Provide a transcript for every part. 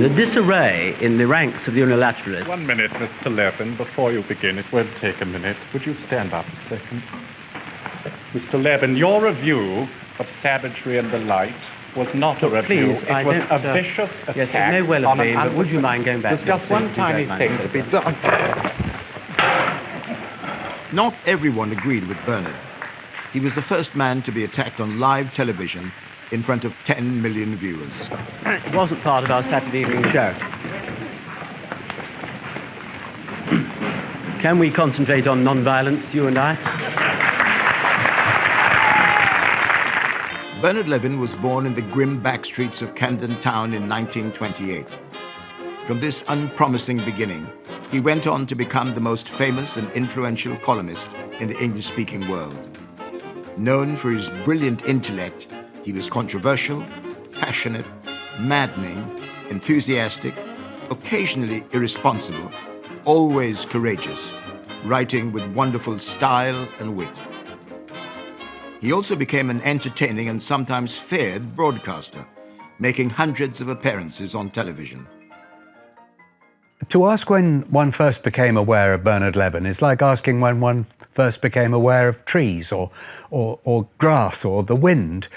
a disarray in the ranks of the unilateralists. 1 minute, Mr. Levin. Before you begin, it will take a minute. Would you stand up a second? Mr. Levin, your review of savagery and the light was not a review. Please, it was a vicious attack. Yes, it may well have been, but would you mind going back? There's just one tiny thing to be done. Not everyone agreed with Bernard. He was the first man to be attacked on live television in front of 10 million viewers. It wasn't part of our Saturday evening show. Can we concentrate on non-violence, you and I? Bernard Levin was born in the grim backstreets of Camden Town in 1928. From this unpromising beginning, he went on to become the most famous and influential columnist in the English-speaking world. Known for his brilliant intellect, he was controversial, passionate, maddening, enthusiastic, occasionally irresponsible, always courageous, writing with wonderful style and wit. He also became an entertaining and sometimes feared broadcaster, making hundreds of appearances on television. To ask when one first became aware of Bernard Levin is like asking when one first became aware of trees or grass or the wind,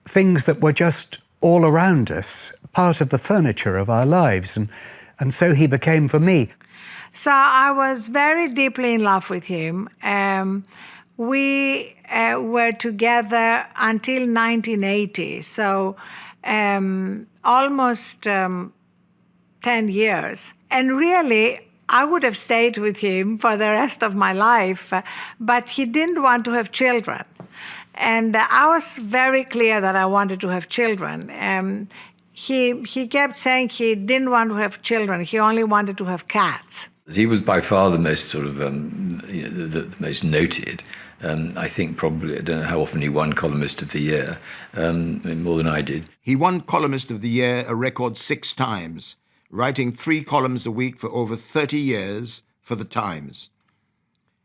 things that were just all around us, part of the furniture of our lives. And so he became for me. So I was very deeply in love with him. We were together until 1980, so almost 10 years. And really, I would have stayed with him for the rest of my life, but he didn't want to have children. And I was very clear that I wanted to have children. He kept saying he didn't want to have children. He only wanted to have cats. He was by far the most sort of, the most noted. I think probably, I don't know how often he won Columnist of the Year, more than I did. He won Columnist of the Year a record 6 times, writing 3 columns a week for over 30 years for The Times.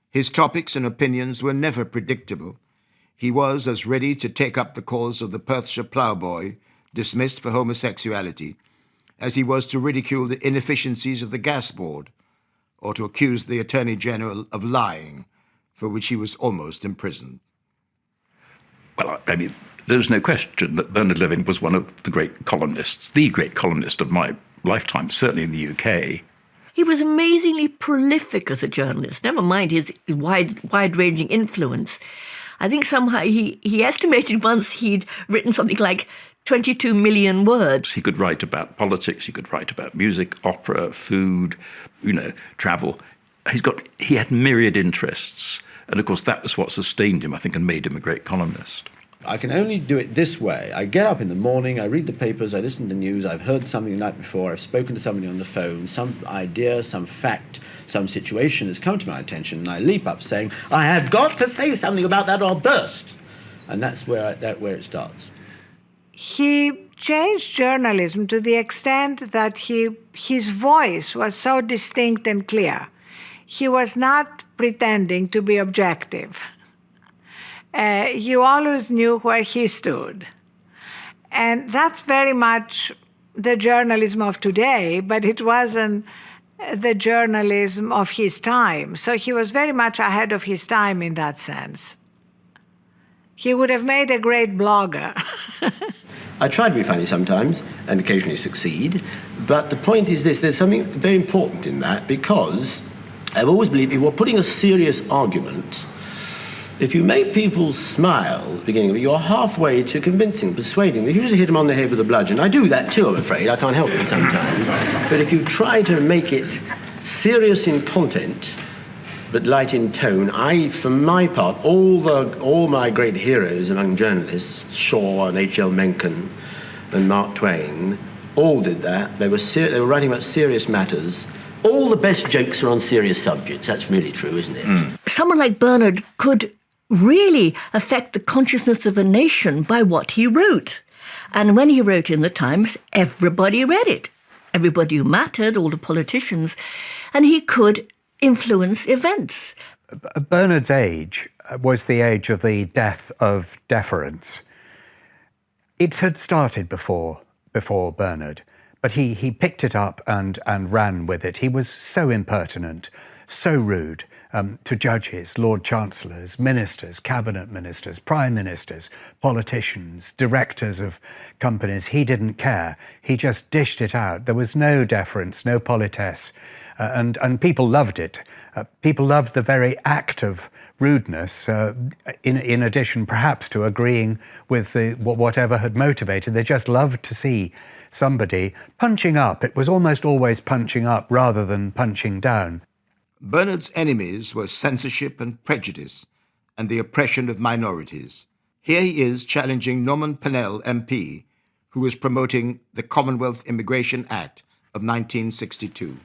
His topics and opinions were never predictable. He was as ready to take up the cause of the Perthshire ploughboy, dismissed for homosexuality, as he was to ridicule the inefficiencies of the gas board, or to accuse the Attorney General of lying, for which he was almost imprisoned. Well, I mean, there's no question that Bernard Levin was one of the great columnists, the great columnist of my lifetime, certainly in the UK. He was amazingly prolific as a journalist, never mind his wide-ranging influence. I think somehow he estimated once he'd written something like 22 million words. He could write about politics, he could write about music, opera, food, travel. He had myriad interests. And of course, that was what sustained him, I think, and made him a great columnist. I can only do it this way. I get up in the morning, I read the papers, I listen to the news, I've heard something the night before, I've spoken to somebody on the phone, some idea, some fact, some situation has come to my attention, and I leap up saying, I have got to say something about that or I'll burst. And that's where it starts. He changed journalism to the extent that his voice was so distinct and clear. He was not pretending to be objective. You always knew where he stood. And that's very much the journalism of today, but it wasn't the journalism of his time. So he was very much ahead of his time in that sense. He would have made a great blogger. I try to be funny sometimes and occasionally succeed, but the point is this, there's something very important in that, because I've always believed if you're putting a serious argument, if you make people smile at the beginning of it, you're halfway to convincing, persuading them. If you just hit them on the head with a bludgeon, I do that too, I'm afraid, I can't help it sometimes, but if you try to make it serious in content, but light in tone, for my part, all my great heroes among journalists, Shaw and H.L. Mencken and Mark Twain, all did that. They were writing about serious matters. All the best jokes are on serious subjects. That's really true, isn't it? Mm. Someone like Bernard could really affect the consciousness of a nation by what he wrote. And when he wrote in the Times, everybody read it. Everybody who mattered, all the politicians. And he could influence events. Bernard's age was the age of the death of deference. It had started before Bernard, But he picked it up and ran with it. He was so impertinent, so rude to judges, Lord Chancellors, ministers, cabinet ministers, prime ministers, politicians, directors of companies. He didn't care. He just dished it out. There was no deference, no politesse, and people loved it. People loved the very act of rudeness, in addition perhaps to agreeing with whatever had motivated. They just loved to see somebody punching up. It was almost always punching up rather than punching down. Bernard's enemies were censorship and prejudice and the oppression of minorities. Here he is challenging Norman Pennell MP, who was promoting the Commonwealth Immigration Act of 1962.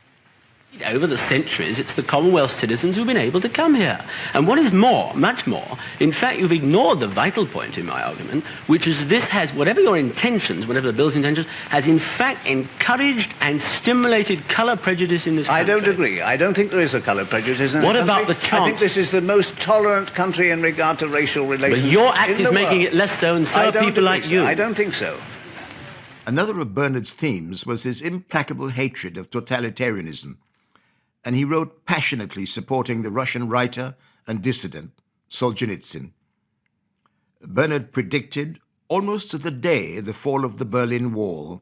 Over the centuries, it's the Commonwealth citizens who've been able to come here. And what is more, much more, in fact, you've ignored the vital point in my argument, which is this has, whatever your intentions, whatever the bill's intentions, has in fact encouraged and stimulated colour prejudice in this country. I don't agree. I don't think there is a colour prejudice in this country. What about the chance? I think this is the most tolerant country in regard to racial relations. But your act is making it less so, and so are people like you. I don't think so. Another of Bernard's themes was his implacable hatred of totalitarianism, and he wrote passionately supporting the Russian writer and dissident Solzhenitsyn. Bernard predicted, almost to the day, the fall of the Berlin Wall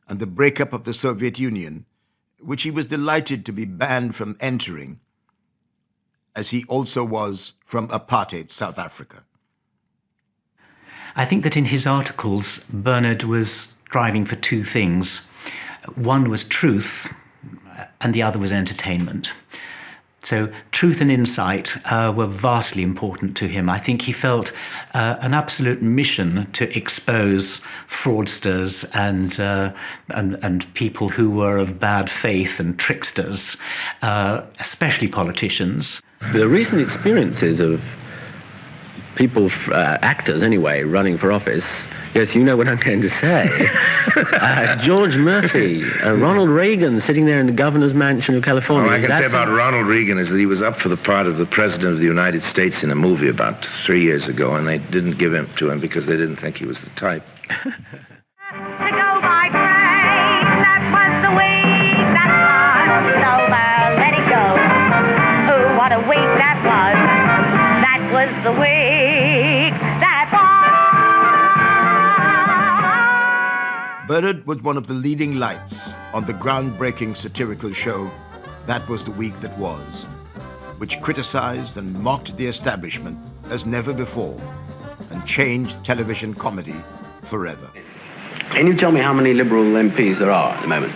and the breakup of the Soviet Union, which he was delighted to be banned from entering, as he also was from apartheid South Africa. I think that in his articles, Bernard was striving for two things. One was truth, and the other was entertainment. So truth and insight were vastly important to him. I think he felt an absolute mission to expose fraudsters and people who were of bad faith and tricksters, especially politicians. The recent experiences of people, actors anyway, running for office. Yes, you know what I'm going to say. George Murphy, Ronald Reagan sitting there in the governor's mansion of California. All I can say about Ronald Reagan is that he was up for the part of the President of the United States in a movie about 3 years ago, and they didn't give him to him because they didn't think he was the type. To go by train, that was the week that was. Over, let it go. Oh, what a week that was. That was the week that was. Bernard was one of the leading lights on the groundbreaking satirical show That Was the Week That Was, which criticized and mocked the establishment as never before and changed television comedy forever. Can you tell me how many Liberal MPs there are at the moment?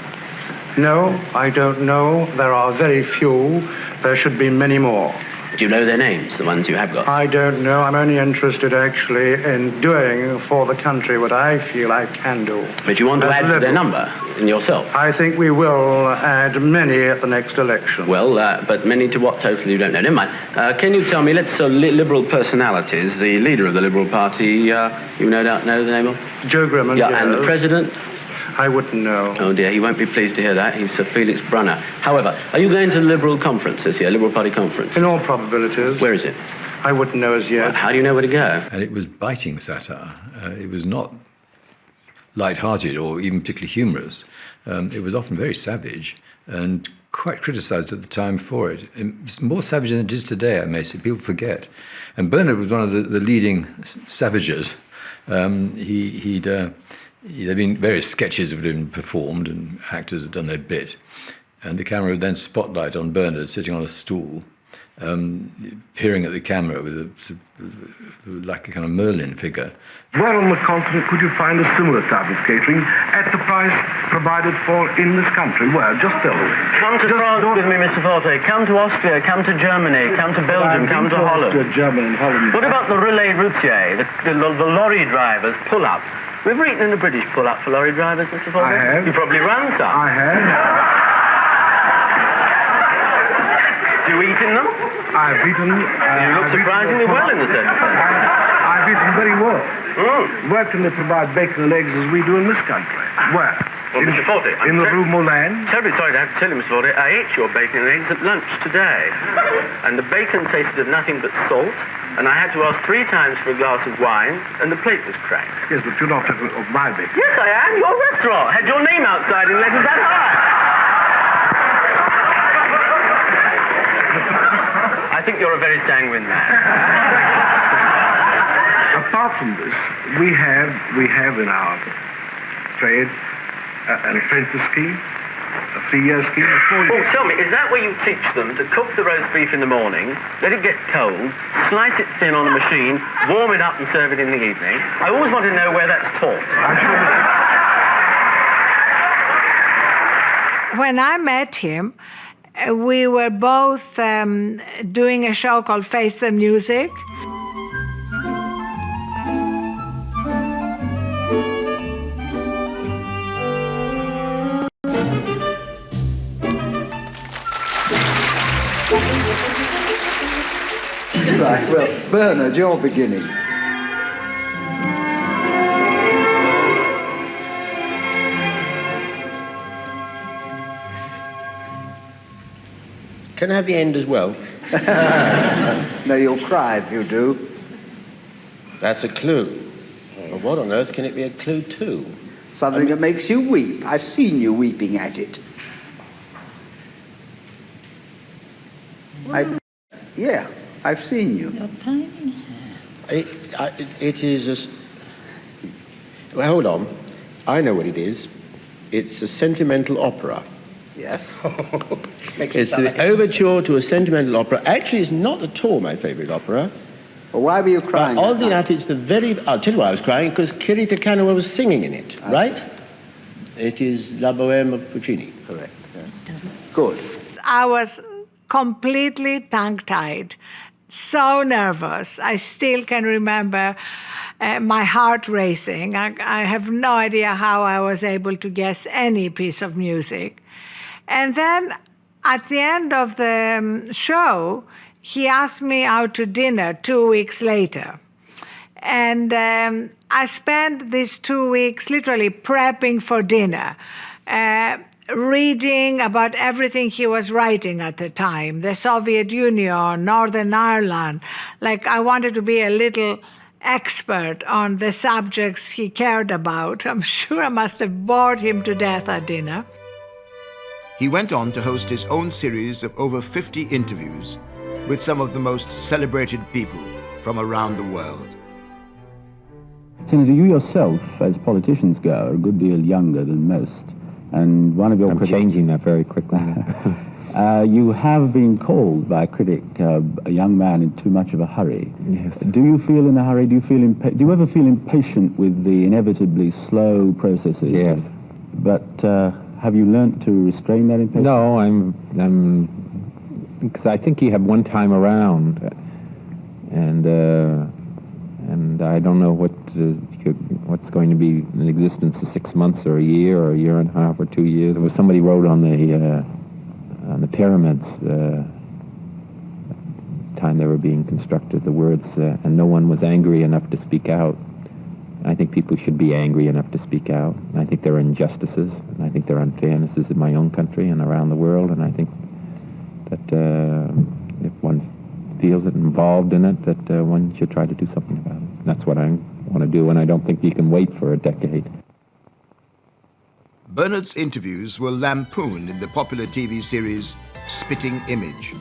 No, I don't know. There are very few. There should be many more. Do you know their names, the ones you have got? I don't know. I'm only interested, actually, in doing for the country what I feel I can do. But you want to add to their number in yourself? I think we will add many at the next election. Well, but many to what total you don't know. Never mind. Can you tell me, let's Liberal personalities, the leader of the Liberal Party, you no doubt know the name of? Joe Grimond, yeah, yes. And the President? I wouldn't know. Oh dear, he won't be pleased to hear that. He's Sir Felix Brunner. However, are you going to the Liberal conference this year, Liberal Party conference? In all probabilities. Where is it? I wouldn't know as yet. Well, how do you know where to go? And it was biting satire. It was not light-hearted or even particularly humorous. It was often very savage and quite criticised at the time for it. It's more savage than it is today, I may say. People forget. And Bernard was one of the leading savages. There had been various sketches that had been performed and actors had done their bit. And the camera would then spotlight on Bernard sitting on a stool, peering at the camera with like a kind of Merlin figure. Where on the continent could you find a similar type of catering at the price provided for in this country? Where? Just tell me. Come to France with me, Mr. Forte. Come to Austria, come to Germany, come to Belgium, come to Holland. Germany and Holland. What about the relais routier, the lorry drivers, pull-ups? We've ever eaten in a British pull-up for lorry drivers, Mr. Forte? I have. You probably run some. I have. Do you eat in them? I've eaten... you look surprisingly well in the circumstances. I've eaten very well. Where can they provide bacon and eggs as we do in this country? Where? Well, Mr. Forte, in the Rue Moulin? Terribly sorry to have to tell you, Mr. Forte, I ate your bacon and eggs at lunch today. And the bacon tasted of nothing but salt, and I had to ask 3 times for a glass of wine, and the plate was cracked. Yes, but you're not talking of my bakery. Yes, I am. Your restaurant had your name outside in letters that high. I think you're a very sanguine man. Apart from this, we have in our trade an apprentice scheme, a 3-year scheme. Oh, tell me, is that where you teach them to cook the roast beef in the morning, let it get cold, slice it thin on a machine, warm it up and serve it in the evening? I always want to know where that's taught. When I met him, we were both doing a show called Face the Music. Right, well, Bernard, you're beginning. Can I have the end as well? No, you'll cry if you do. That's a clue. Well, what on earth can it be a clue to? Something that makes you weep. I've seen you weeping at it. Yeah, I've seen you. It is a... Well, hold on. I know what it is. It's a sentimental opera. Yes. It's the overture to a sentimental opera. Actually, it's not at all my favourite opera. Well, why were you crying? But oddly enough, it's the very... I'll tell you why I was crying, because Kirita Kanawha was singing in it, right? It is La Bohème of Puccini. Correct, yes. Good. I was completely tongue-tied, so nervous. I still can remember my heart racing. I have no idea how I was able to guess any piece of music. And then at the end of the show, he asked me out to dinner 2 weeks later. And I spent these 2 weeks literally prepping for dinner, reading about everything he was writing at the time, the Soviet Union, Northern Ireland. Like, I wanted to be a little expert on the subjects he cared about. I'm sure I must have bored him to death at dinner. He went on to host his own series of over 50 interviews with some of the most celebrated people from around the world. Senator, you yourself, as politicians go, are a good deal younger than most. And one of your I'm changing that very quickly. You have been called by a critic a young man in too much of a hurry. Yes. Do you feel in a hurry? Do you ever feel impatient with the inevitably slow processes? Yes. But have you learnt to restrain that impatience? No, because I think you have one time around, and I don't know what's going to be in existence in 6 months or a year and a half or 2 years. There was somebody wrote on the pyramids, time they were being constructed, the words, and no one was angry enough to speak out. I think people should be angry enough to speak out. And I think there are injustices, and I think there are unfairnesses in my own country and around the world, and I think that if one feels it, involved in it, that one should try to do something about it. That's what I want to do, and I don't think you can wait for a decade. Bernard's interviews were lampooned in the popular TV series Spitting Image.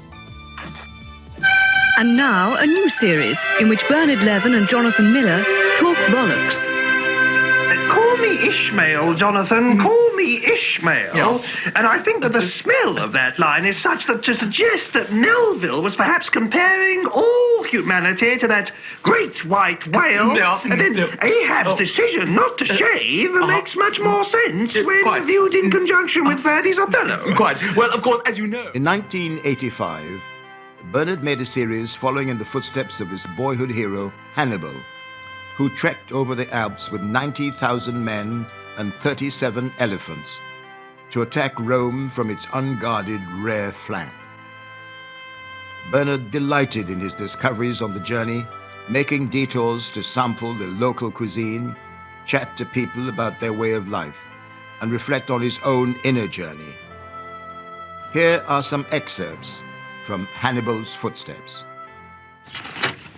And now, a new series in which Bernard Levin and Jonathan Miller talk bollocks. Call me Ishmael, Jonathan. Call me Ishmael. Yeah. And I think that the smell of that line is such that to suggest that Melville was perhaps comparing all humanity to that great white whale, and then Ahab's decision not to shave makes much more sense when viewed in conjunction with Verdi's Othello. Quite. Well, of course, as you know. In 1985, Bernard made a series following in the footsteps of his boyhood hero, Hannibal, who trekked over the Alps with 90,000 men and 37 elephants to attack Rome from its unguarded rear flank. Bernard delighted in his discoveries on the journey, making detours to sample the local cuisine, chat to people about their way of life, and reflect on his own inner journey. Here are some excerpts from Hannibal's footsteps.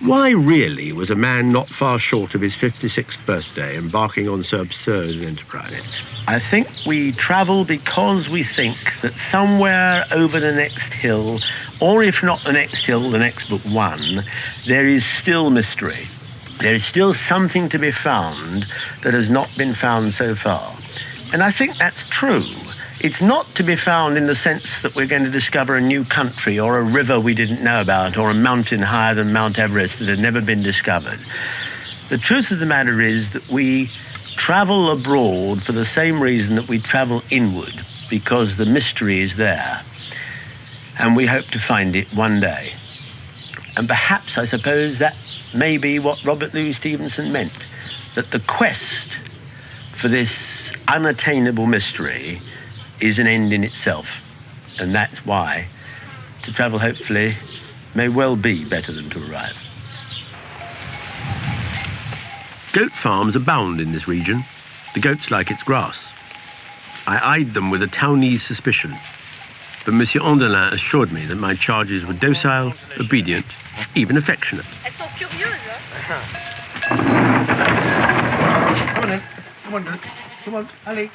Why really was a man not far short of his 56th birthday embarking on so absurd an enterprise? I think we travel because we think that somewhere over the next hill, or if not the next hill, the next but one, there is still mystery. There is still something to be found that has not been found so far. And I think that's true. It's not to be found in the sense that we're going to discover a new country or a river we didn't know about or a mountain higher than Mount Everest that had never been discovered. The truth of the matter is that we travel abroad for the same reason that we travel inward, because the mystery is there. And we hope to find it one day. And perhaps, I suppose, that may be what Robert Louis Stevenson meant, that the quest for this unattainable mystery is an end in itself. And that's why to travel, hopefully, may well be better than to arrive. Goat farms abound in this region. The goats like its grass. I eyed them with a Townese suspicion, but Monsieur Andelin assured me that my charges were docile, obedient, even affectionate. Elles sont curieuses, hein? Come on, allez.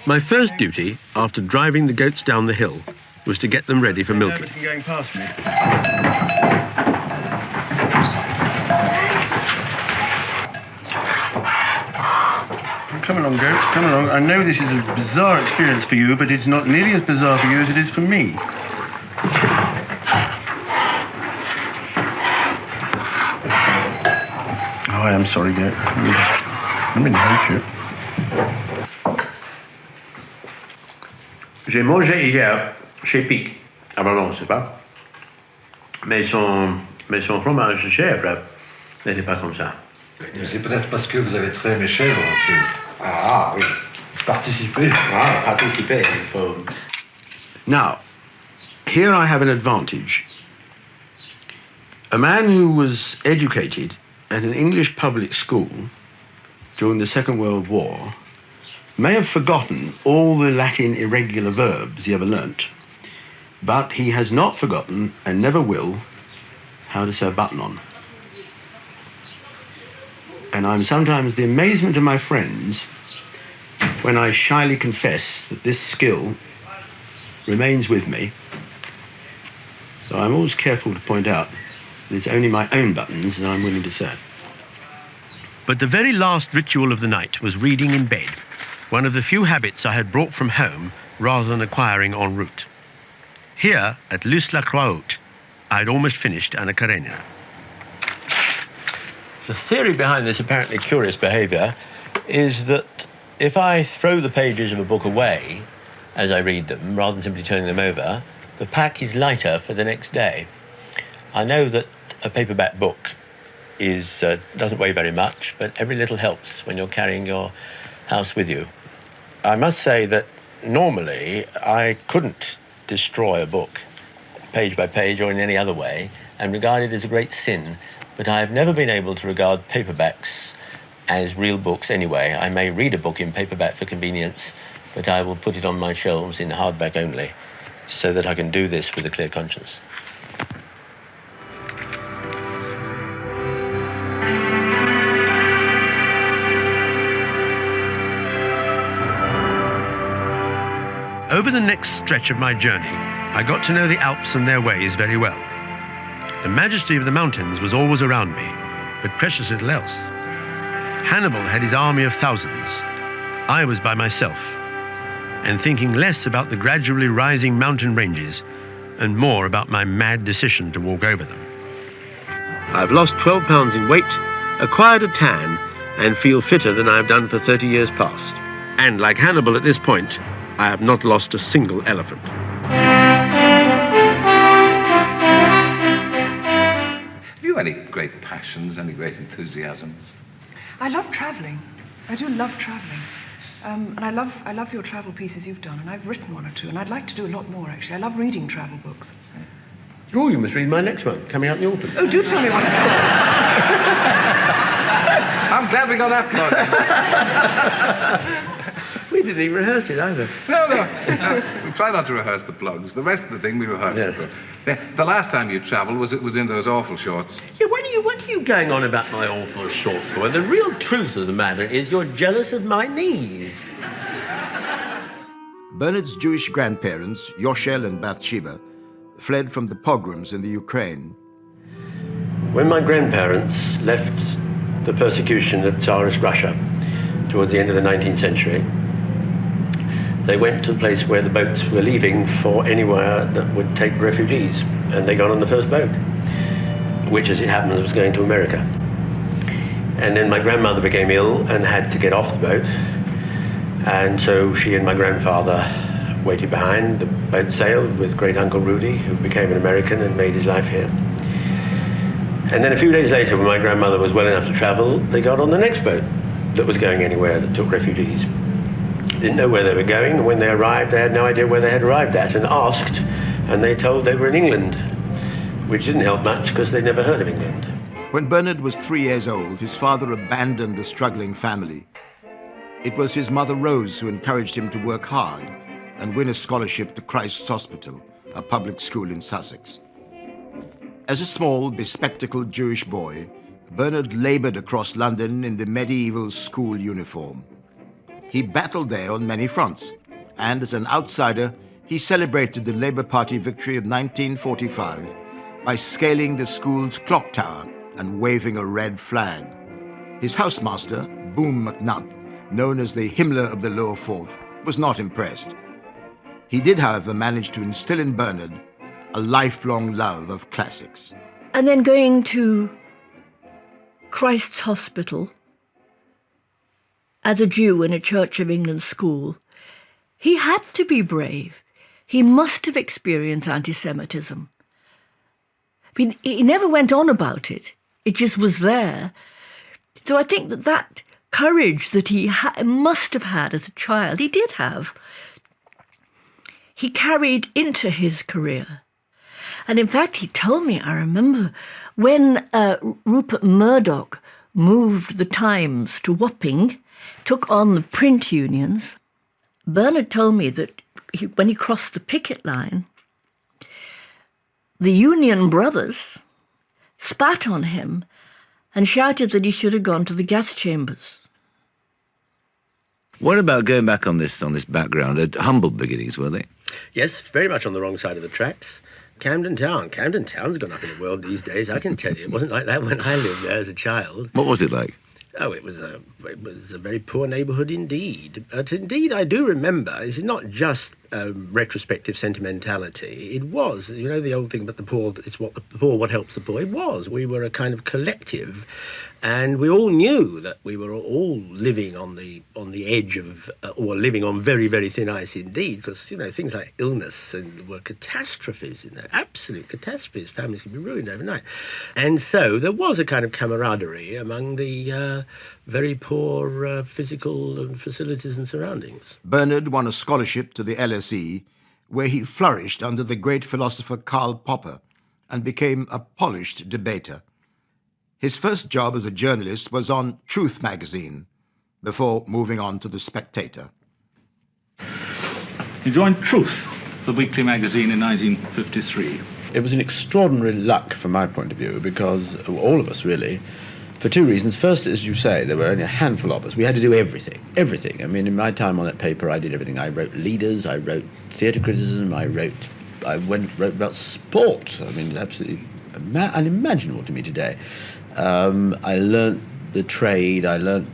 My first duty, after driving the goats down the hill, was to get them ready for milking. Going past me. Come along, goats, come along. I know this is a bizarre experience for you, but it's not nearly as bizarre for you as it is for me. Oh, I am sorry, goat. Let me help you. J'ai mangé hier chez Pic. Ah ben non, c'est pas. Mais son fromage de chèvre n'était pas comme ça. C'est peut-être parce que vous avez très aimé chèvre. Ah oui. Participer. Ah, participer. Now, here I have an advantage. A man who was educated at an English public school during the Second World War may have forgotten all the Latin irregular verbs he ever learnt, but he has not forgotten, and never will, how to sew a button on. And I'm sometimes the amazement of my friends when I shyly confess that this skill remains with me. So I'm always careful to point out that it's only my own buttons that I'm willing to sew. But the very last ritual of the night was reading in bed, one of the few habits I had brought from home rather than acquiring en route. Here, at Luce-la-Croix-Haute, I had almost finished Anna Karenina. The theory behind this apparently curious behaviour is that if I throw the pages of a book away as I read them, rather than simply turning them over, the pack is lighter for the next day. I know that a paperback book doesn't weigh very much, but every little helps when you're carrying your house with you. I must say that normally I couldn't destroy a book page by page or in any other way and regard it as a great sin, but I have never been able to regard paperbacks as real books anyway. I may read a book in paperback for convenience, but I will put it on my shelves in hardback only so that I can do this with a clear conscience. Over the next stretch of my journey, I got to know the Alps and their ways very well. The majesty of the mountains was always around me, but precious little else. Hannibal had his army of thousands. I was by myself, and thinking less about the gradually rising mountain ranges and more about my mad decision to walk over them. I've lost 12 pounds in weight, acquired a tan, and feel fitter than I have done for 30 years past. And like Hannibal at this point, I have not lost a single elephant. Have you any great passions, any great enthusiasms? I love travelling. I do love travelling. And I love your travel pieces you've done, and I've written one or two, and I'd like to do a lot more, actually. I love reading travel books. Oh, you must read my next one, coming out in the autumn. Oh, do tell me what it's called. I'm glad we got that plug. We didn't even rehearse it either. No. try not to rehearse the plugs. The rest of the thing we rehearse. Yeah. The last time you travelled was in those awful shorts. Yeah, what are you going on about my awful shorts for? The real truth of the matter is you're jealous of my knees. Bernard's Jewish grandparents, Yoshel and Bathsheba, fled from the pogroms in the Ukraine. When my grandparents left the persecution of Tsarist Russia towards the end of the 19th century, they went to the place where the boats were leaving for anywhere that would take refugees, and they got on the first boat, which, as it happens, was going to America. And then my grandmother became ill and had to get off the boat, and so she and my grandfather waited behind. The boat sailed with great Uncle Rudy, who became an American and made his life here. And then a few days later, when my grandmother was well enough to travel, they got on the next boat that was going anywhere that took refugees. Didn't know where they were going, and when they arrived, they had no idea where they had arrived at, and asked, and they told they were in England, which didn't help much because they'd never heard of England. When Bernard was 3 years old, his father abandoned the struggling family. It was his mother Rose who encouraged him to work hard and win a scholarship to Christ's Hospital, a public school in Sussex. As a small, bespectacled Jewish boy, Bernard labored across London in the medieval school uniform. He battled there on many fronts, and as an outsider, he celebrated the Labour Party victory of 1945 by scaling the school's clock tower and waving a red flag. His housemaster, Boom McNutt, known as the Himmler of the Lower Fourth, was not impressed. He did, however, manage to instill in Bernard a lifelong love of classics. And then going to Christ's Hospital as a Jew in a Church of England school, he had to be brave. He must have experienced anti-Semitism. I mean, he never went on about it. It just was there. So I think that courage that he must have had as a child, he did have, he carried into his career. And in fact, he told me, I remember, when Rupert Murdoch moved the Times to Wapping, took on the print unions, Bernard told me that when he crossed the picket line, the union brothers spat on him and shouted that he should have gone to the gas chambers. What about going back on this background? Humble beginnings, were they? Yes, very much on the wrong side of the tracks. Camden Town. Camden Town's gone up in the world these days, I can tell you. It wasn't like that when I lived there as a child. What was it like? Oh, it was a very poor neighbourhood indeed. But indeed, I do remember, it's not just retrospective sentimentality. It was, you know, the old thing about the poor, it's what the poor, what helps the poor. It was. We were a kind of collective, and we all knew that we were all living on the edge of, or living on very, very thin ice indeed, because, you know, things like illness were catastrophes, you know, absolute catastrophes. Families could be ruined overnight. And so there was a kind of camaraderie among the very poor physical facilities and surroundings. Bernard won a scholarship to the LSE, where he flourished under the great philosopher Karl Popper and became a polished debater. His first job as a journalist was on Truth magazine, before moving on to The Spectator. He joined Truth, the weekly magazine, in 1953. It was an extraordinary luck from my point of view, because all of us really, for two reasons. First, as you say, there were only a handful of us. We had to do everything. I mean, in my time on that paper, I did everything. I wrote leaders, I wrote theatre criticism, I wrote about sport. I mean, absolutely unimaginable to me today. I learnt the trade, I learnt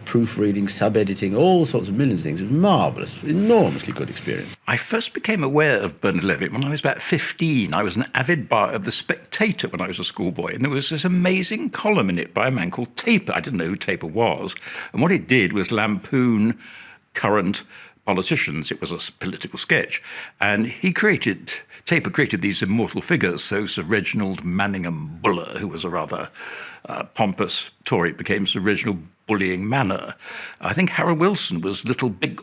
proofreading, sub-editing, all sorts of millions of things. It was marvellous, enormously good experience. I first became aware of Bernard Levin when I was about 15. I was an avid buyer of The Spectator when I was a schoolboy, and there was this amazing column in it by a man called Taper. I didn't know who Taper was, and what it did was lampoon current politicians. It was a political sketch, and Taper created these immortal figures. So Sir Reginald Manningham Buller, who was a rather pompous Tory, became Sir Reginald Bullying Manor. I think Harold Wilson was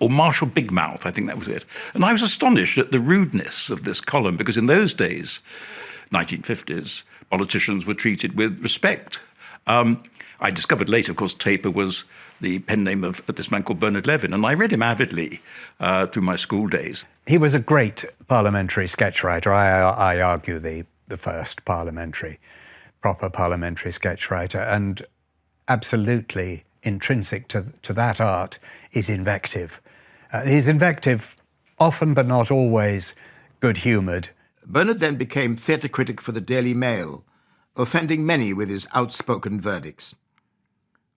Marshal Big Mouth, I think that was it. And I was astonished at the rudeness of this column, because in those days, 1950s, politicians were treated with respect. I discovered later, of course, Taper was the pen name of this man called Bernard Levin, and I read him avidly through my school days. He was a great parliamentary sketch writer. I argue the first proper parliamentary sketch writer, and absolutely intrinsic to that art is invective. His invective, often but not always, good-humoured. Bernard then became theatre critic for the Daily Mail, offending many with his outspoken verdicts.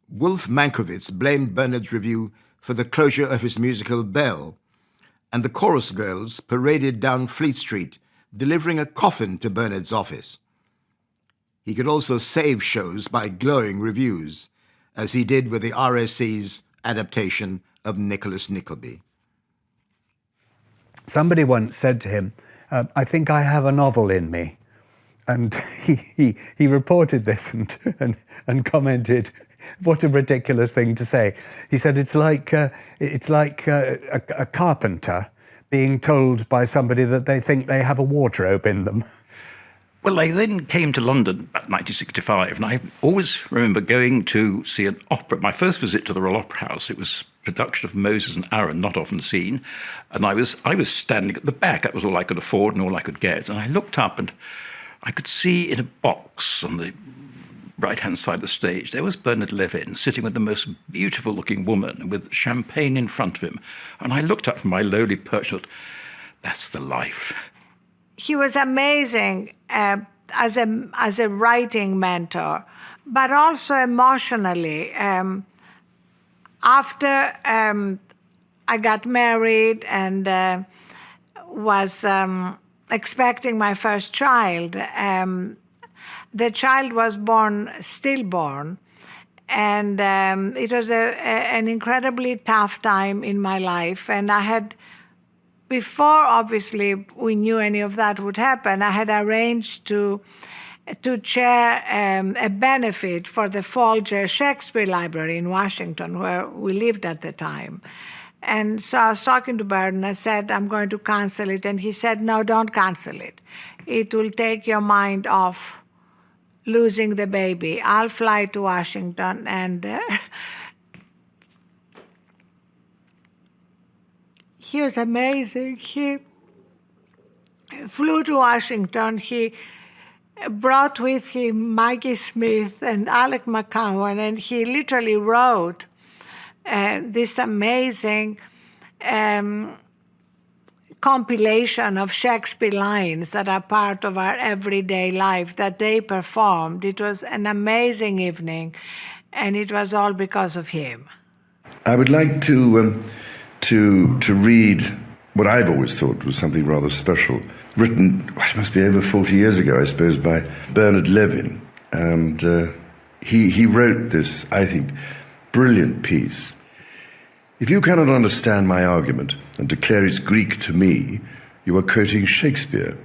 Wolf Mankiewicz blamed Bernard's review for the closure of his musical Belle, and the chorus girls paraded down Fleet Street, delivering a coffin to Bernard's office. He could also save shows by glowing reviews, as he did with the RSC's adaptation of Nicholas Nickleby. Somebody once said to him, I think I have a novel in me. And he reported this and commented, what a ridiculous thing to say. He said, it's like a carpenter being told by somebody that they think they have a wardrobe in them. Well, I then came to London about 1965, and I always remember going to see an opera. My first visit to the Royal Opera House, it was a production of Moses and Aaron, not often seen, and I was standing at the back. That was all I could afford and all I could get. And I looked up, and I could see in a box on the right-hand side of the stage, there was Bernard Levin sitting with the most beautiful-looking woman with champagne in front of him. And I looked up from my lowly perch and thought, that's the life. He was amazing as a writing mentor, but also emotionally. After I got married and was expecting my first child, the child was stillborn, and it was an incredibly tough time in my life. And I had, before obviously we knew any of that would happen, I had arranged to chair a benefit for the Folger Shakespeare Library in Washington, where we lived at the time. And so I was talking to Bernard, and I said, I'm going to cancel it. And he said, no, don't cancel it. It will take your mind off losing the baby. I'll fly to Washington. And he was amazing. He flew to Washington. He brought with him Maggie Smith and Alec McCowan, and he literally wrote this amazing compilation of Shakespeare lines that are part of our everyday life that they performed. It was an amazing evening, and it was all because of him. I would like to read what I've always thought was something rather special, written, it must be over 40 years ago, I suppose, by Bernard Levin. And he wrote this, I think, brilliant piece. If you cannot understand my argument and declare it's Greek to me, you are quoting Shakespeare.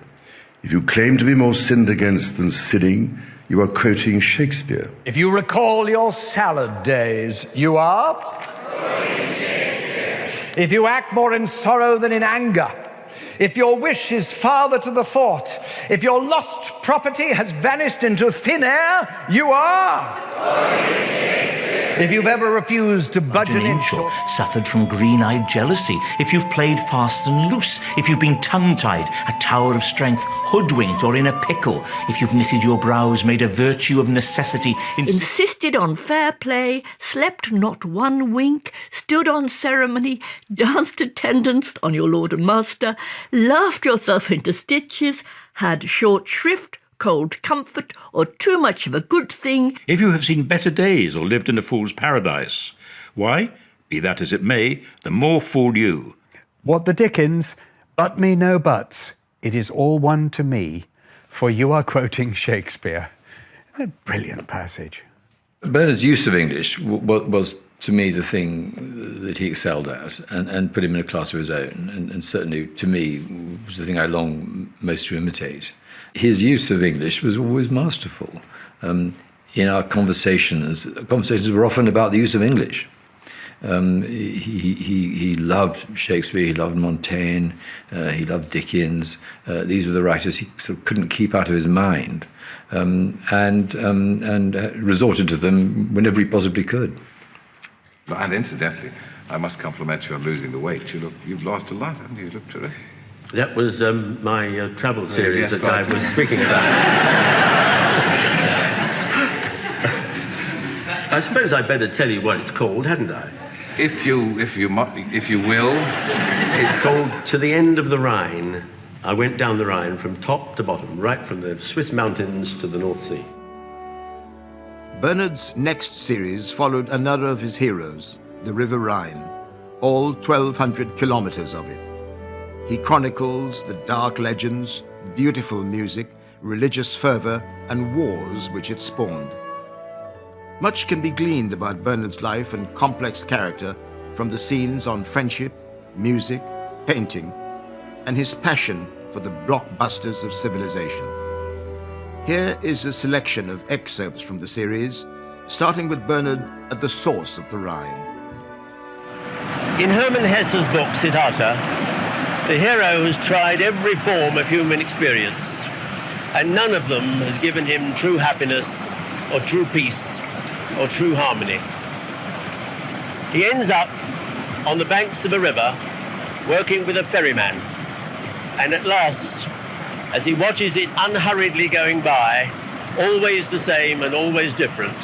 If you claim to be more sinned against than sinning, you are quoting Shakespeare. If you recall your salad days, you are quoting Shakespeare. If you act more in sorrow than in anger, if your wish is father to the thought, if your lost property has vanished into thin air, you are quoting Shakespeare. If you've ever refused to budge an inch or suffered from green-eyed jealousy, if you've played fast and loose, if you've been tongue-tied, a tower of strength, hoodwinked or in a pickle, if you've knitted your brows, made a virtue of necessity, insisted on fair play, slept not one wink, stood on ceremony, danced attendance on your lord and master, laughed yourself into stitches, had short shrift, cold comfort, or too much of a good thing. If you have seen better days or lived in a fool's paradise, why, be that as it may, the more fool you. What the dickens, but me no buts, it is all one to me, for you are quoting Shakespeare. A brilliant passage. Bernard's use of English was to me the thing that he excelled at and put him in a class of his own, and certainly to me was the thing I long most to imitate. His use of English was always masterful. In our conversations were often about the use of English. He loved Shakespeare, he loved Montaigne, he loved Dickens. These were the writers he sort of couldn't keep out of his mind, and resorted to them whenever he possibly could. And incidentally, I must compliment you on losing the weight. You've lost a lot, haven't you? You look terrific. That was my travel series yes, that quite. I was speaking about. I suppose I'd better tell you what it's called, hadn't I? If you will. It's called To the End of the Rhine. I went down the Rhine from top to bottom, right from the Swiss mountains to the North Sea. Bernard's next series followed another of his heroes, the River Rhine, all 1,200 kilometers of it. He chronicles the dark legends, beautiful music, religious fervor, and wars which it spawned. Much can be gleaned about Bernard's life and complex character from the scenes on friendship, music, painting, and his passion for the blockbusters of civilization. Here is a selection of excerpts from the series, starting with Bernard at the source of the Rhine. In Hermann Hesse's book, Siddhartha, the hero has tried every form of human experience, and none of them has given him true happiness or true peace or true harmony. He ends up on the banks of a river working with a ferryman, and at last, as he watches it unhurriedly going by, always the same and always different,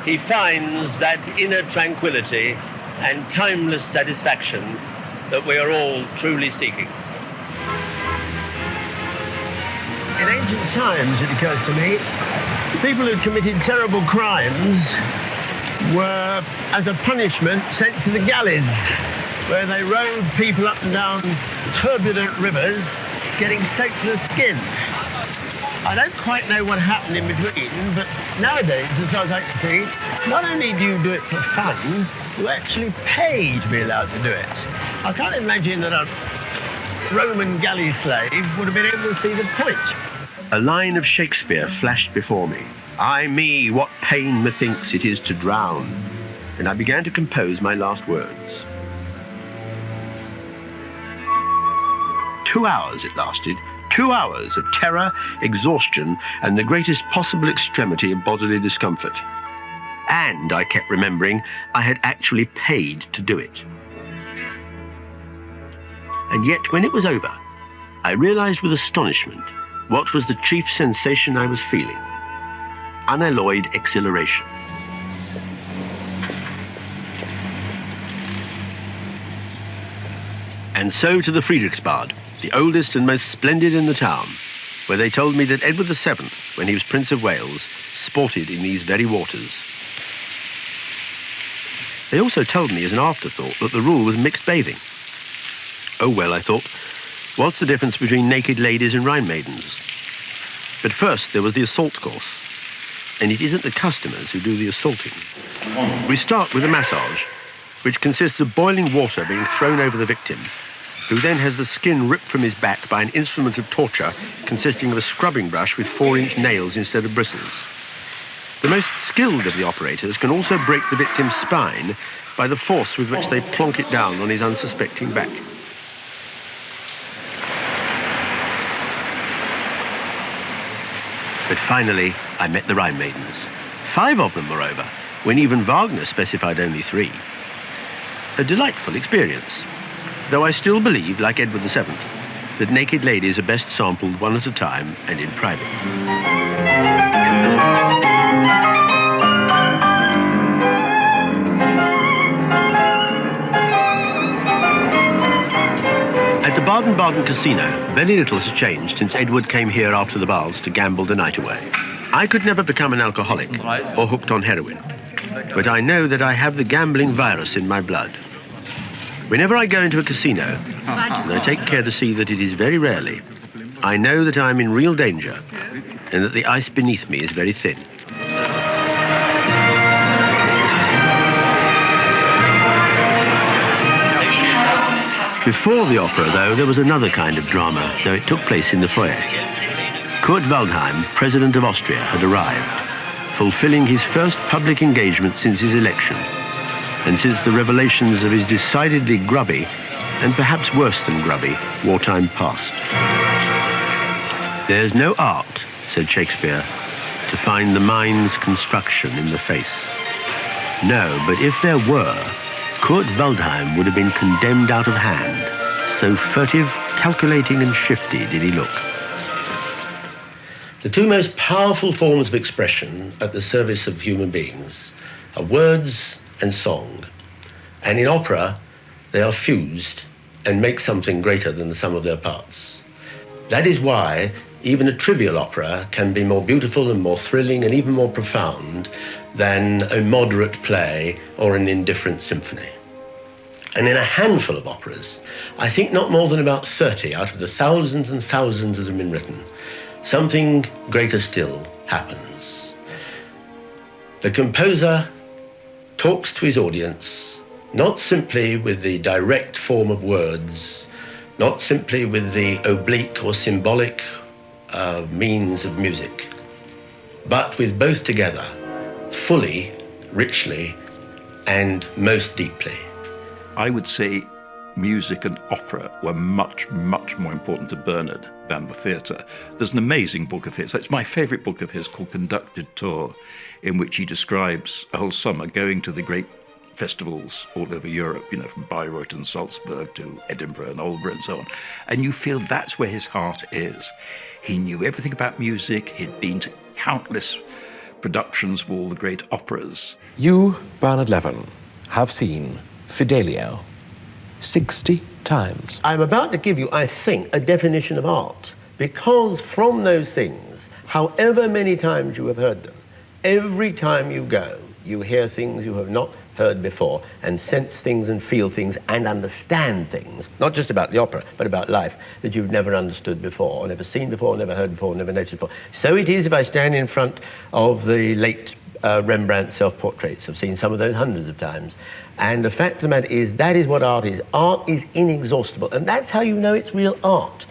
he finds that inner tranquility and timeless satisfaction that we are all truly seeking. In ancient times, it occurs to me, people who committed terrible crimes were, as a punishment, sent to the galleys, where they rowed people up and down turbulent rivers, getting soaked to the skin. I don't quite know what happened in between, but nowadays, as far as I can see, not only do you do it for fun, you actually pay to be allowed to do it. I can't imagine that a Roman galley slave would have been able to see the point. A line of Shakespeare flashed before me. Ay me, what pain methinks it is to drown. And I began to compose my last words. 2 hours it lasted. 2 hours of terror, exhaustion, and the greatest possible extremity of bodily discomfort. And I kept remembering I had actually paid to do it. And yet, when it was over, I realized with astonishment what was the chief sensation I was feeling: unalloyed exhilaration. And so to the Friedrichsbad, the oldest and most splendid in the town, where they told me that Edward VII, when he was Prince of Wales, sported in these very waters. They also told me as an afterthought that the rule was mixed bathing. Oh well, I thought, what's the difference between naked ladies and Rhine maidens? But first there was the assault course, and it isn't the customers who do the assaulting. We start with a massage, which consists of boiling water being thrown over the victim, who then has the skin ripped from his back by an instrument of torture consisting of a scrubbing brush with 4-inch nails instead of bristles. The most skilled of the operators can also break the victim's spine by the force with which they plonk it down on his unsuspecting back. But finally, I met the Rhine maidens. 5 of them, moreover, when even Wagner specified only 3. A delightful experience, though I still believe, like Edward VII, that naked ladies are best sampled one at a time and in private. At the Baden-Baden casino, very little has changed since Edward came here after the baths to gamble the night away. I could never become an alcoholic or hooked on heroin, but I know that I have the gambling virus in my blood. Whenever I go into a casino, and I take care to see that it is very rarely, I know that I am in real danger and that the ice beneath me is very thin. Before the opera, though, there was another kind of drama, though it took place in the foyer. Kurt Waldheim, President of Austria, had arrived, fulfilling his first public engagement since his election, and since the revelations of his decidedly grubby, and perhaps worse than grubby, wartime past. There's no art, said Shakespeare, to find the mind's construction in the face. No, but if there were, Kurt Waldheim would have been condemned out of hand. So furtive, calculating and shifty did he look. The two most powerful forms of expression at the service of human beings are words and song. And in opera, they are fused and make something greater than the sum of their parts. That is why even a trivial opera can be more beautiful and more thrilling and even more profound than a moderate play or an indifferent symphony. And in a handful of operas, I think not more than about 30 out of the thousands and thousands that have been written, something greater still happens. The composer talks to his audience, not simply with the direct form of words, not simply with the oblique or symbolic means of music, but with both together, fully, richly, and most deeply. I would say music and opera were much, much more important to Bernard than the theatre. There's an amazing book of his, it's my favourite book of his, called Conducted Tour, in which he describes a whole summer going to the great festivals all over Europe, you know, from Bayreuth and Salzburg to Edinburgh and Aldeburgh and so on. And you feel that's where his heart is. He knew everything about music. He'd been to countless productions of all the great operas. You, Bernard Levin, have seen Fidelio 60 times. I'm about to give you, I think, a definition of art, because from those things, however many times you have heard them, every time you go, you hear things you have not heard before, and sense things and feel things and understand things, not just about the opera, but about life, that you've never understood before, or never seen before, never heard before, never noticed before. So it is if I stand in front of the late Rembrandt self-portraits. I've seen some of those hundreds of times. And the fact of the matter is, that is what art is. Art is inexhaustible, and that's how you know it's real art.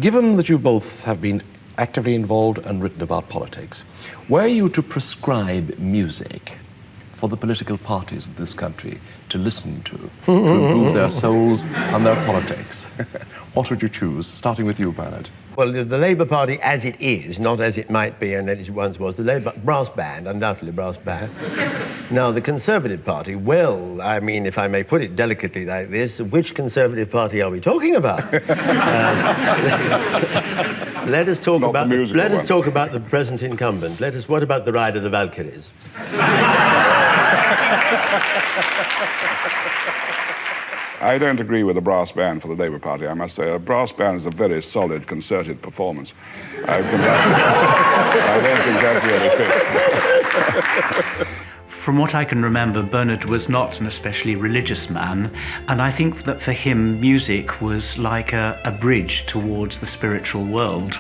Given that you both have been actively involved and written about politics, were you to prescribe music for the political parties of this country to listen to improve their souls and their politics, what would you choose, starting with you, Bernard? Well, the Labour Party as it is, not as it might be and as it once was, the Labour brass band, undoubtedly brass band. Now, the Conservative Party, well, I mean, if I may put it delicately like this, which Conservative Party are we talking about? Let us talk about the present incumbent. What about the Ride of the Valkyries? I don't agree with the brass band for the Labour Party, I must say. A brass band is a very solid, concerted performance. I don't think that really fits. From what I can remember, Bernard was not an especially religious man, and I think that for him, music was like a bridge towards the spiritual world.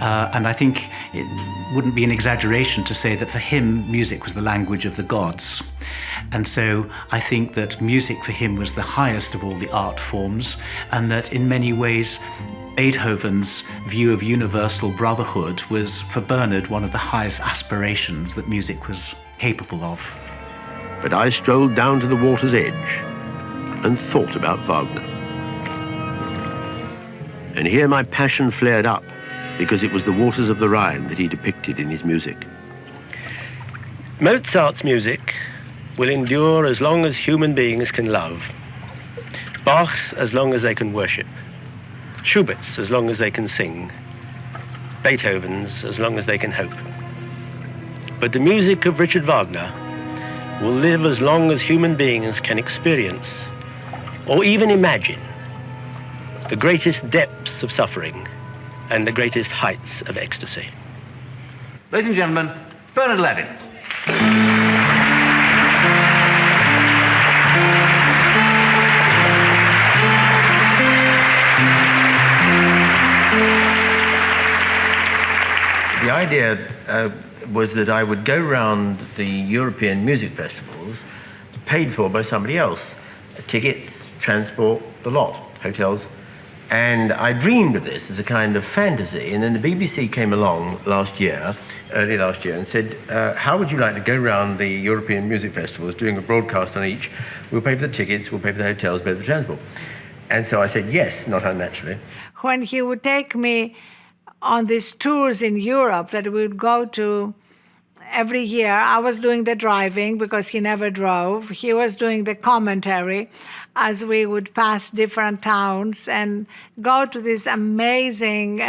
And I think it wouldn't be an exaggeration to say that for him, music was the language of the gods. And so I think that music for him was the highest of all the art forms, and that in many ways, Beethoven's view of universal brotherhood was, for Bernard, one of the highest aspirations that music was capable of. But I strolled down to the water's edge and thought about Wagner. And here my passion flared up, because it was the waters of the Rhine that he depicted in his music. Mozart's music will endure as long as human beings can love. Bach's as long as they can worship. Schubert's as long as they can sing. Beethoven's as long as they can hope. But the music of Richard Wagner will live as long as human beings can experience, or even imagine, the greatest depths of suffering and the greatest heights of ecstasy. Ladies and gentlemen, Bernard Levin. The idea was that I would go around the European music festivals paid for by somebody else. Tickets, transport, the lot, hotels. And I dreamed of this as a kind of fantasy. And then the BBC came along early last year, and said, how would you like to go around the European music festivals doing a broadcast on each? We'll pay for the tickets, we'll pay for the hotels, pay for the transport. And so I said yes, not unnaturally. When he would take me on these tours in Europe, that we would go to every year I was doing the driving because he never drove. He was doing the commentary as we would pass different towns and go to these amazing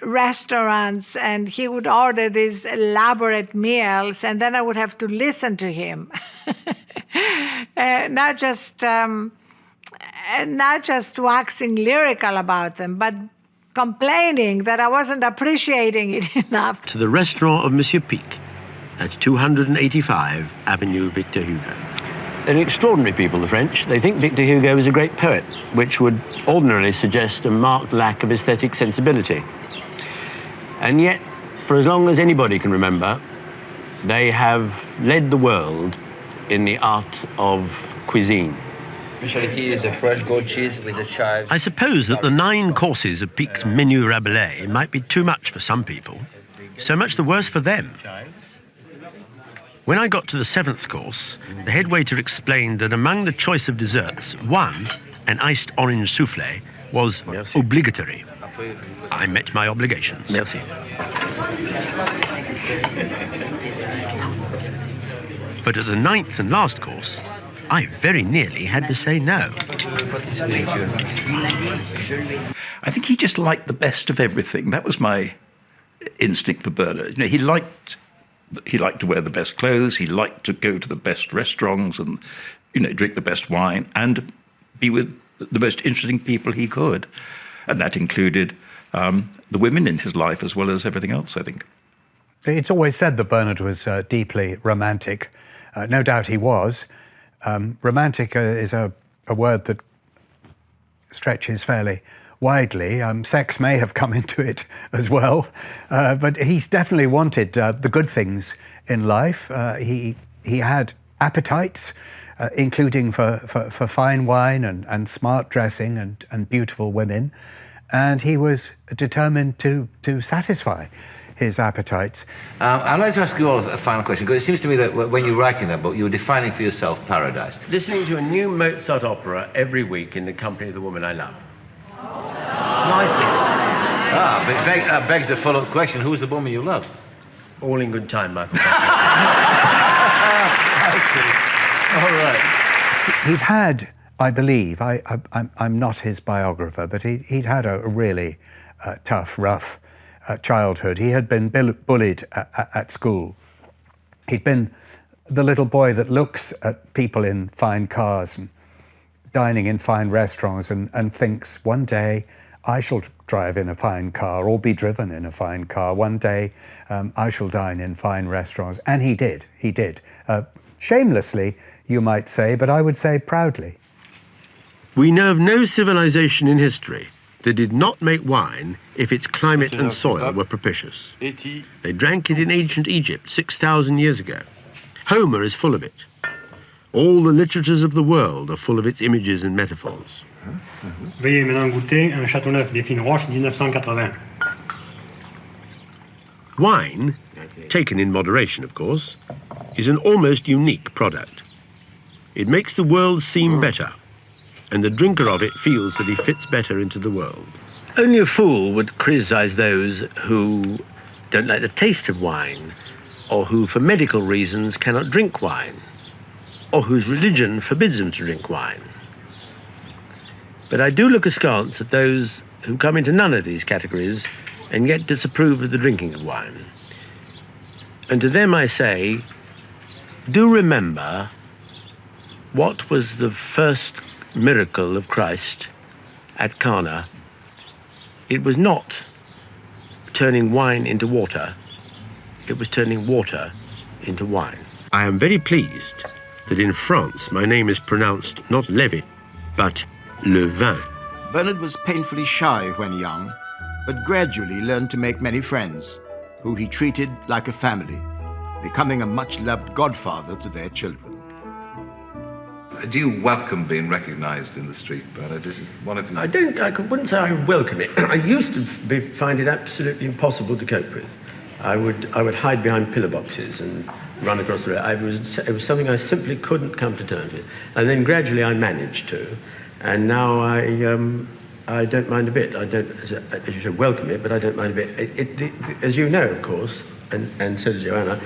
restaurants, and he would order these elaborate meals, and then I would have to listen to him. Not just waxing lyrical about them, but complaining that I wasn't appreciating it enough. To the restaurant of Monsieur Pic at 285 Avenue Victor Hugo. They're extraordinary people, the French. They think Victor Hugo is a great poet, which would ordinarily suggest a marked lack of aesthetic sensibility. And yet, for as long as anybody can remember, they have led the world in the art of cuisine. Specialty is a fresh goat cheese with the chives. I suppose that the 9 courses of Pic's Menu Rabelais might be too much for some people. So much the worse for them. When I got to the 7th course, the head waiter explained that among the choice of desserts, one, an iced orange soufflé, was obligatory. I met my obligations. Merci. But at the 9th and last course, I very nearly had to say no. I think he just liked the best of everything. That was my instinct for Bernard. You know, he liked to wear the best clothes. He liked to go to the best restaurants and, you know, drink the best wine and be with the most interesting people he could. And that included the women in his life as well as everything else, I think. It's always said that Bernard was deeply romantic. No doubt he was. Romantic is a word that stretches fairly widely. Sex may have come into it as well, but he's definitely wanted the good things in life. He had appetites, including for fine wine and smart dressing and beautiful women, and he was determined to satisfy his appetites. I'd like to ask you all a final question, because it seems to me that when you're writing that book, you were defining for yourself paradise. Listening to a new Mozart opera every week in the company of the woman I love. Nicely. But that begs the follow-up question. Who's the woman you love? All in good time, Michael. All right. He'd had, I believe, I'm not his biographer, but he'd had a really tough, rough childhood. He had been bullied at school. He'd been the little boy that looks at people in fine cars and dining in fine restaurants and thinks, one day I shall drive in a fine car or be driven in a fine car. One day I shall dine in fine restaurants. And he did. Shamelessly, you might say, but I would say proudly. We know of no civilization in history that did not make wine if its climate and soil were propitious. They drank it in ancient Egypt 6,000 years ago. Homer is full of it. All the literatures of the world are full of its images and metaphors. Veuillez maintenant goûter un Châteauneuf des Fines Roches 1980. Wine, taken in moderation of course, is an almost unique product. It makes the world seem better, and the drinker of it feels that he fits better into the world. Only a fool would criticize those who don't like the taste of wine, or who for medical reasons cannot drink wine, or whose religion forbids them to drink wine. But I do look askance at those who come into none of these categories and yet disapprove of the drinking of wine. And to them I say, do remember what was the first miracle of Christ at Cana. It was not turning wine into water, it was turning water into wine. I am very pleased that in France my name is pronounced not Levin, but Levin. Bernard was painfully shy when young, but gradually learned to make many friends, who he treated like a family, becoming a much-loved godfather to their children. Do you welcome being recognised in the street, Bernard? Is it one of you? I wouldn't say I welcome it. I used to find it absolutely impossible to cope with. I would hide behind pillar boxes and run across the road. It was something I simply couldn't come to terms with. And then gradually I managed to. And now I I don't mind a bit. I don't, as you said, welcome it, but I don't mind a bit. As you know, of course, and so does Joanna,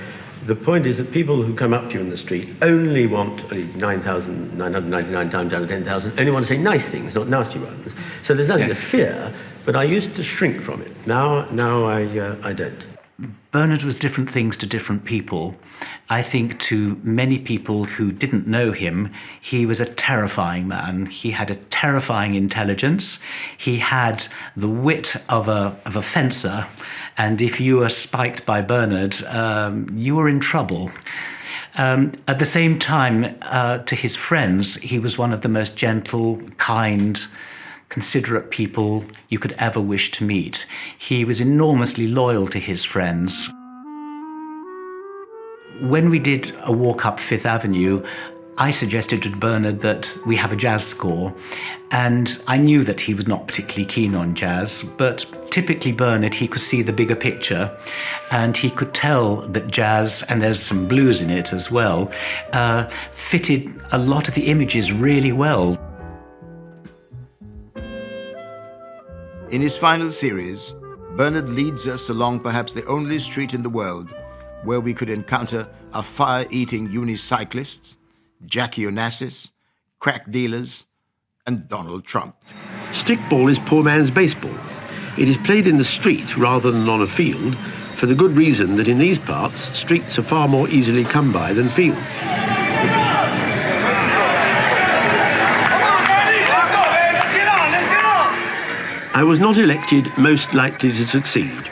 the point is that people who come up to you in the street only want 9,999 times out of 10,000, only want to say nice things, not nasty ones. So there's nothing to fear, but I used to shrink from it. Now I don't. Bernard was different things to different people. I think to many people who didn't know him, he was a terrifying man. He had a terrifying intelligence. He had the wit of a fencer. And if you were spiked by Bernard, you were in trouble. At the same time, to his friends, he was one of the most gentle, kind, considerate people you could ever wish to meet. He was enormously loyal to his friends. When we did a walk up Fifth Avenue, I suggested to Bernard that we have a jazz score, and I knew that he was not particularly keen on jazz, but typically Bernard, he could see the bigger picture, and he could tell that jazz, and there's some blues in it as well, fitted a lot of the images really well. In his final series, Bernard leads us along perhaps the only street in the world where we could encounter our fire-eating unicyclists, Jackie Onassis, crack dealers, and Donald Trump. Stickball is poor man's baseball. It is played in the street rather than on a field, for the good reason that in these parts, streets are far more easily come by than fields. I was not elected most likely to succeed,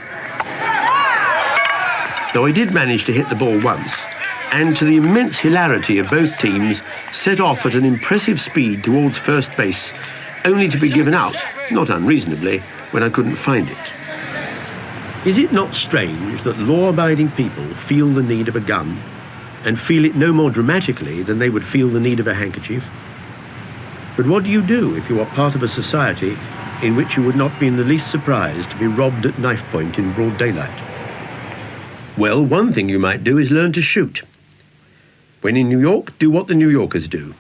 though I did manage to hit the ball once, and to the immense hilarity of both teams, set off at an impressive speed towards first base, only to be given out, not unreasonably, when I couldn't find it. Is it not strange that law-abiding people feel the need of a gun, and feel it no more dramatically than they would feel the need of a handkerchief? But what do you do if you are part of a society in which you would not be in the least surprised to be robbed at knife point in broad daylight? Well, one thing you might do is learn to shoot. When in New York, do what the New Yorkers do.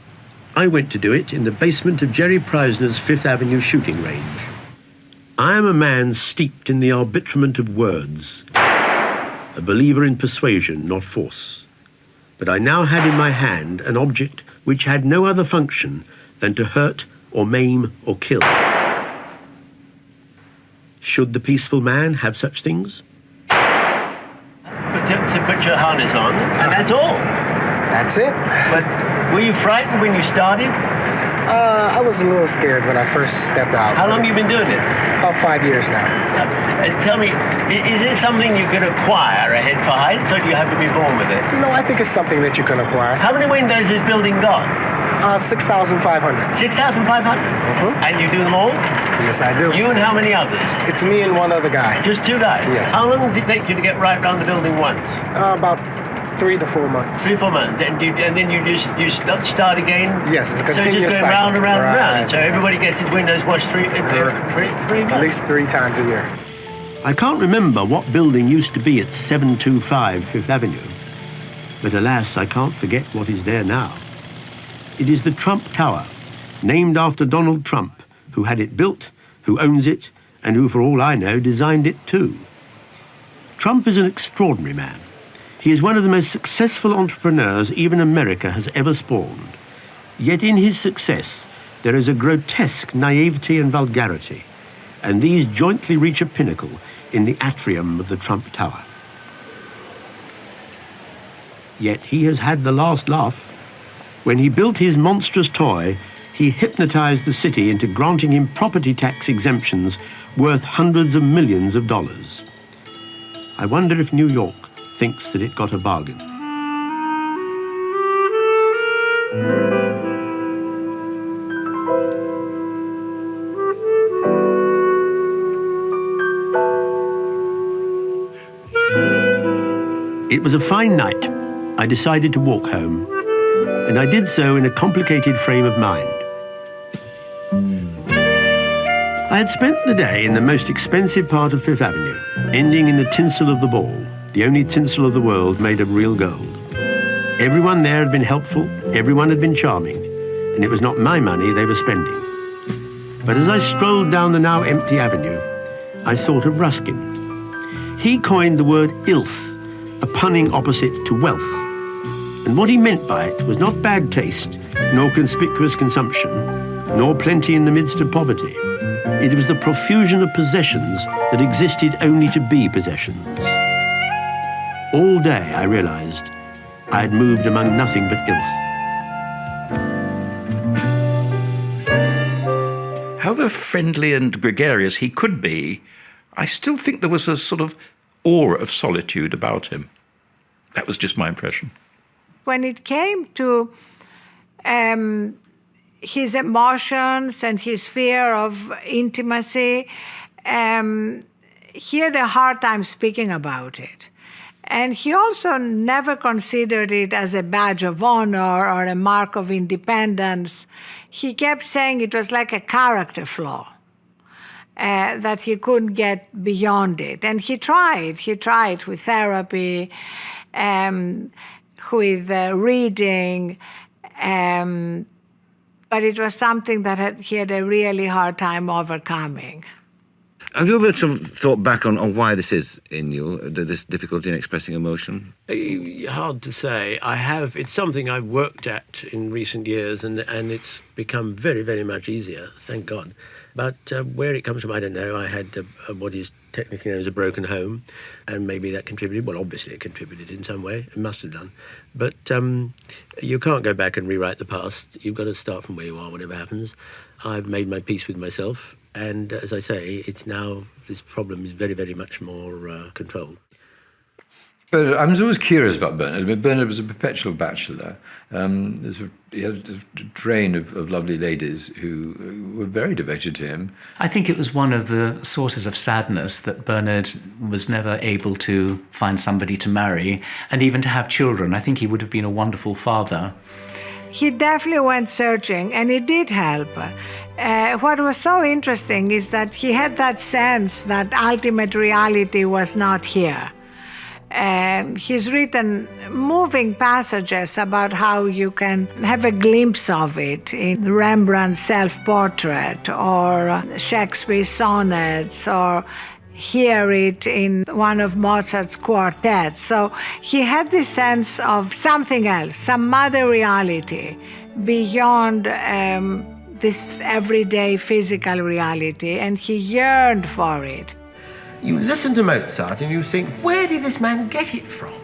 I went to do it in the basement of Jerry Preisner's Fifth Avenue shooting range. I am a man steeped in the arbitrament of words, a believer in persuasion, not force. But I now had in my hand an object which had no other function than to hurt or maim or kill. Should the peaceful man have such things? To put your harness on, and that's all. That's it. But were you frightened when you started? I was a little scared when I first stepped out. How long have you been doing it? About 5 years now. Tell me, is it something you could acquire, a head for heights, or do you have to be born with it? No, I think it's something that you can acquire. How many windows has this building got? 6,500. 6,500? And you do them all? Yes, I do. You and how many others? It's me and one other guy. Just two guys? Yes. How long does it take you to get right around the building once? About 3 to 4 months. 3 to 4 months. And then you start again? Yes, it's a continuous cycle. So you just go round and round and round. So everybody gets his windows washed three months? At least 3 times a year. I can't remember what building used to be at 725 Fifth Avenue, but alas, I can't forget what is there now. It is the Trump Tower, named after Donald Trump, who had it built, who owns it, and who, for all I know, designed it too. Trump is an extraordinary man. He is one of the most successful entrepreneurs even America has ever spawned. Yet in his success, there is a grotesque naivety and vulgarity, and these jointly reach a pinnacle in the atrium of the Trump Tower. Yet he has had the last laugh. When he built his monstrous toy, he hypnotized the city into granting him property tax exemptions worth hundreds of millions of dollars. I wonder if New York thinks that it got a bargain. It was a fine night. I decided to walk home, and I did so in a complicated frame of mind. I had spent the day in the most expensive part of Fifth Avenue, ending in the tinsel of the ball, the only tinsel of the world made of real gold. Everyone there had been helpful, everyone had been charming, and it was not my money they were spending. But as I strolled down the now empty avenue, I thought of Ruskin. He coined the word ilth, a punning opposite to wealth. And what he meant by it was not bad taste, nor conspicuous consumption, nor plenty in the midst of poverty. It was the profusion of possessions that existed only to be possessions. All day, I realized, I had moved among nothing but ilth. However friendly and gregarious he could be, I still think there was a sort of aura of solitude about him. That was just my impression. When it came to his emotions and his fear of intimacy, he had a hard time speaking about it. And he also never considered it as a badge of honor or a mark of independence. He kept saying it was like a character flaw, that he couldn't get beyond it. And he tried with therapy, with reading, but it was something that he had a really hard time overcoming. Have you ever sort of thought back on why this is in you, this difficulty in expressing emotion? Hard to say. I have. It's something I've worked at in recent years, and it's become very, very much easier, thank God. But where it comes from, I don't know. I had what is technically known as a broken home, and maybe that contributed. Well, obviously it contributed in some way. It must have done. But you can't go back and rewrite the past. You've got to start from where you are, whatever happens. I've made my peace with myself. And as I say, it's now, this problem is very, very much more controlled. But I was always curious about Bernard. I mean, Bernard was a perpetual bachelor. He had a train of lovely ladies who were very devoted to him. I think it was one of the sources of sadness that Bernard was never able to find somebody to marry and even to have children. I think he would have been a wonderful father. He definitely went searching, and it did help. What was so interesting is that he had that sense that ultimate reality was not here. He's written moving passages about how you can have a glimpse of it in Rembrandt's self-portrait or Shakespeare's sonnets, or hear it in one of Mozart's quartets. So he had this sense of something else, some other reality beyond this everyday physical reality, and he yearned for it. You listen to Mozart and you think, where did this man get it from?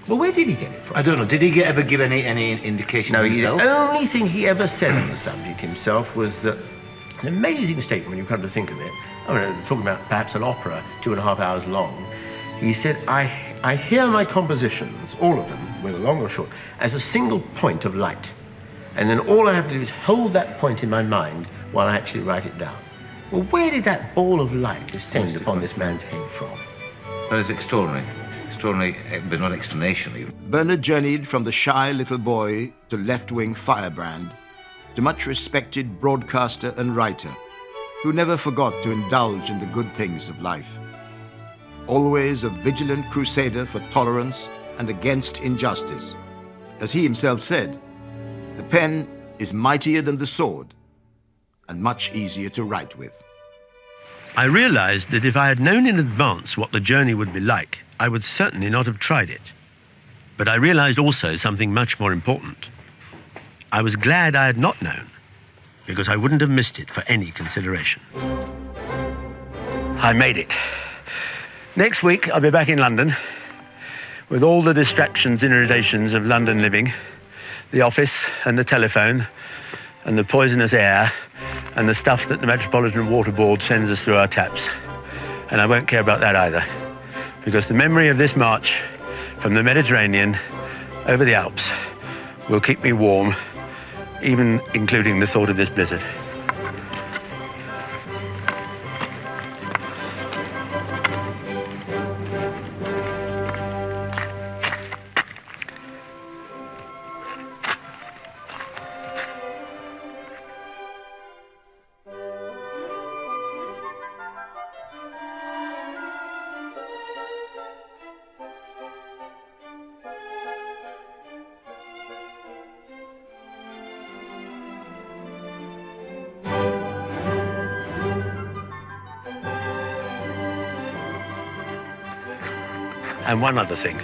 Well, where did he get it from? I don't know. Did he ever give any indication himself? No, the only thing he ever said on the subject himself was that, an amazing statement when you come to think of it, I mean, talking about perhaps an opera 2.5 hours long, he said, I hear my compositions, all of them, whether long or short, as a single point of light. And then all I have to do is hold that point in my mind while I actually write it down. Well, where did that ball of light descend upon this man's head from? That is extraordinary. Extraordinary, but not explanation even. Bernard journeyed from the shy little boy to left-wing firebrand to much respected broadcaster and writer who never forgot to indulge in the good things of life. Always a vigilant crusader for tolerance and against injustice. As he himself said, the pen is mightier than the sword and much easier to write with. I realized that if I had known in advance what the journey would be like, I would certainly not have tried it. But I realized also something much more important. I was glad I had not known, because I wouldn't have missed it for any consideration. I made it. Next week, I'll be back in London with all the distractions and irritations of London living, the office and the telephone and the poisonous air and the stuff that the Metropolitan Water Board sends us through our taps. And I won't care about that either, because the memory of this march from the Mediterranean over the Alps will keep me warm, even including the thought of this blizzard. And one other thing.